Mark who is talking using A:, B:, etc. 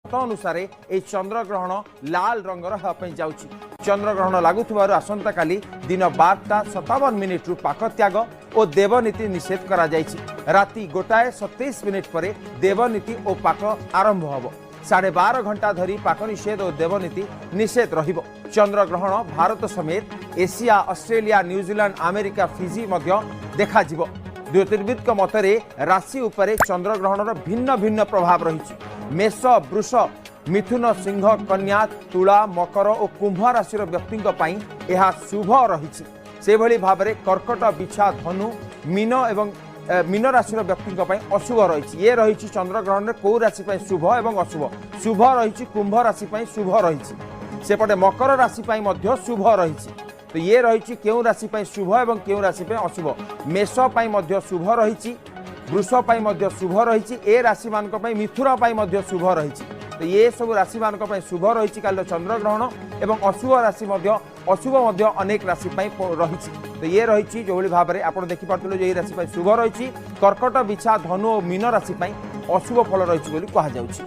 A: अनुसार ये चंद्रग्रहण लाल रंगर जाऊँगी। चंद्रग्रहण लगुवर आसंता काली दिन 12:57 रु पाक त्याग और देवनीति निषेध करा जायछि। राति 1:27 पर देवनीति और पाक आरंभ होब। 12:30 घंटा धरी पाक निषेध और देवनीति निषेध रहिबो। चंद्रग्रहण भारत समेत Asia, Australia, New Zealand, America, Fiji मध्य देखा जिवो। ज्योतिर्विद मतरे राशि उपरे चंद्रग्रहण भिन्न भिन्न प्रभाव रही। मेष, वृष, मिथुन, सिंह, कन्या, तुला, मकर और कुंभ राशि व्यक्ति यह शुभ रही। से भली भाव में कर्कट, बिछा, धनु, मीन एवं मीन राशि व्यक्ति अशुभ रही। ये रही चंद्रग्रहण में कौ राशि शुभ एवं अशुभ। शुभ रही कुंभ राशि शुभ रही। सेपटे मकर राशि शुभ रही। तो ये रही क्यों राशि शुभ एवं क्यों राशि अशुभ। मेष शुभ रही, वृष शुभ रही, ए राशि मान मिथुन शुभ रही। तो ये सब राशि मान शुभ रही काल चंद्रग्रहण एवं अशुभ राशि अशुभ अनेक राशि रही। तो ये रही जो भाव में आप देखिपे जो ये राशि शुभ रही। कर्कट, बिछा, धनु और मीन राशि अशुभ फल रही कहुच्छी।